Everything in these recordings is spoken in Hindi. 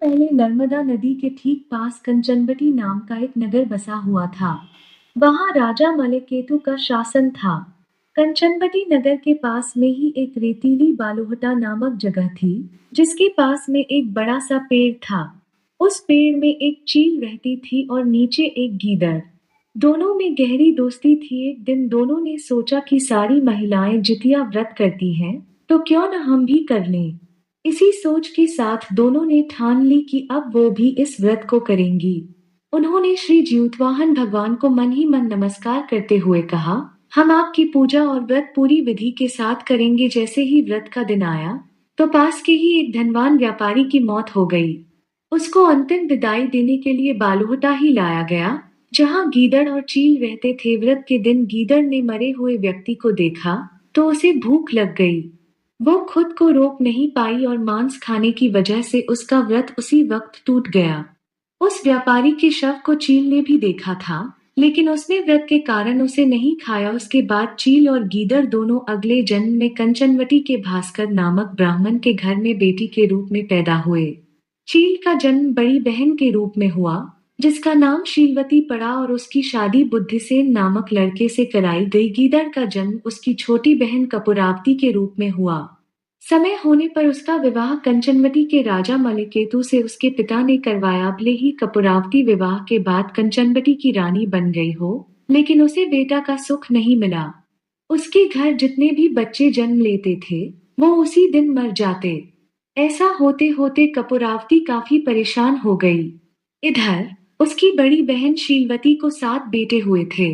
पहले नर्मदा नदी के ठीक पास कंचनबटी नाम का एक नगर बसा हुआ था। वहां राजा मलयकेतु का शासन था। कंचनबटी नगर के पास में ही एक रेतीली बालुहटा नामक जगह थी, जिसके पास में एक बड़ा सा पेड़ था। उस पेड़ में एक चील रहती थी और नीचे एक गीदड़। दोनों में गहरी दोस्ती थी। एक दिन दोनों ने सोचा कि सारी महिलाएं जितिया व्रत करती हैं, तो क्यों न हम भी कर लें। इसी सोच के साथ दोनों ने ठान ली कि अब वो भी इस व्रत को करेंगी। उन्होंने श्री जीतवाहन भगवान को मन ही मन नमस्कार करते हुए कहा, हम आपकी पूजा और व्रत पूरी विधि के साथ करेंगे। जैसे ही व्रत का दिन आया, तो पास के ही एक धनवान व्यापारी की मौत हो गई। उसको अंतिम विदाई देने के लिए बालूहटा ही लाया गया, जहाँ गीदड़ और चील रहते थे। व्रत के दिन गीदड़ ने मरे हुए व्यक्ति को देखा, तो उसे भूख लग गई। वो खुद को रोक नहीं पाई और मांस खाने की वजह से उसका व्रत उसी वक्त टूट गया। उस व्यापारी के शव को चील ने भी देखा था, लेकिन उसने व्रत के कारण उसे नहीं खाया। उसके बाद चील और गीदड़ दोनों अगले जन्म में कंचनवटी के भास्कर नामक ब्राह्मण के घर में बेटी के रूप में पैदा हुए। चील का जन्म बड़ी बहन के रूप में हुआ, जिसका नाम शीलवती पड़ा और उसकी शादी बुद्धिसेन नामक लड़के से कराई गई। गीदड़ का जन्म उसकी छोटी बहन कपूरावती के रूप में हुआ। समय होने पर उसका विवाह कंचनवटी के राजा मलयकेतु से उसके पिता ने करवाया। भले ही कपूरावती विवाह के बाद कंचनवटी की रानी बन गई हो, लेकिन उसे बेटा का सुख नहीं मिला। उसके घर जितने भी बच्चे जन्म लेते थे, वो उसी दिन मर जाते। ऐसा होते होते कपूरावती काफी परेशान हो गई। इधर उसकी बड़ी बहन शीलवती को 7 बेटे हुए थे।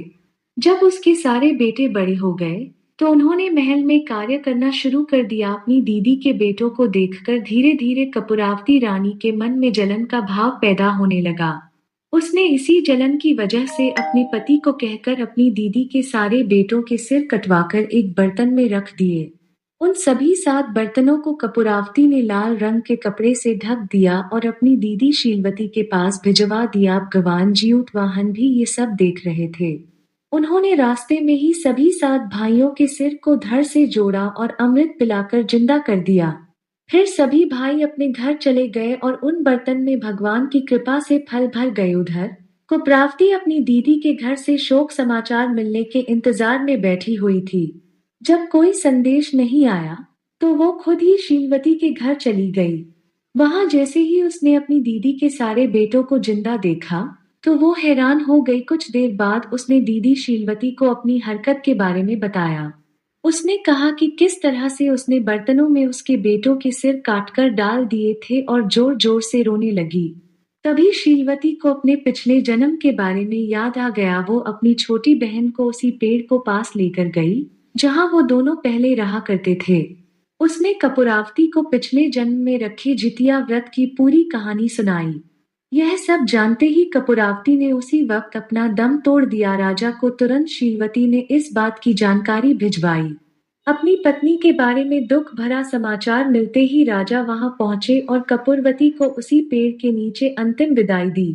जब उसके सारे बेटे बड़े हो गए, तो उन्होंने महल में कार्य करना शुरू कर दिया। अपनी दीदी के बेटों को देखकर धीरे धीरे कपूरावती रानी के मन में जलन का भाव पैदा होने लगा। उसने इसी जलन की वजह से अपने पति को कहकर अपनी दीदी के सारे बेटों के सिर कटवाकर एक बर्तन में रख दिए। उन सभी 7 बर्तनों को कपूरावती ने लाल रंग के कपड़े से ढक दिया और अपनी दीदी शीलवती के पास भिजवा दिया। भगवान जीतवाहन भी ये सब देख रहे थे। उन्होंने रास्ते में ही सभी 7 भाइयों के सिर को धड़ से जोड़ा और अमृत पिलाकर जिंदा कर दिया। फिर सभी भाई अपने घर चले गए और उन बर्तन में भगवान की कृपा से फल भर गए। उधर कुप्रावती अपनी दीदी के घर से शोक समाचार मिलने के इंतजार में बैठी हुई थी। जब कोई संदेश नहीं आया, तो वो खुद ही शीलवती के घर चली गई। वहां जैसे ही उसने अपनी दीदी के सारे बेटों को जिंदा देखा, तो वो हैरान हो गई। कुछ देर बाद उसने दीदी शीलवती को अपनी हरकत के बारे में बताया। उसने कहा कि किस तरह से उसने बर्तनों में उसके बेटों के सिर काटकर डाल दिए थे और जोर जोर से रोने लगी। तभी शीलवती को अपने पिछले जन्म के बारे में याद आ गया। वो अपनी छोटी बहन को उसी पेड़ को पास लेकर गई, जहां वो दोनों पहले रहा करते थे। उसने कपूरावती को पिछले जन्म में रखे जितिया व्रत की पूरी कहानी सुनाई। यह सब जानते ही कपूरावती ने उसी वक्त अपना दम तोड़ दिया। राजा को तुरंत शीलवती ने इस बात की जानकारी भिजवाई। अपनी पत्नी के बारे में दुख भरा समाचार मिलते ही राजा वहां पहुंचे और कपूरवती को उसी पेड़ के नीचे अंतिम विदाई दी।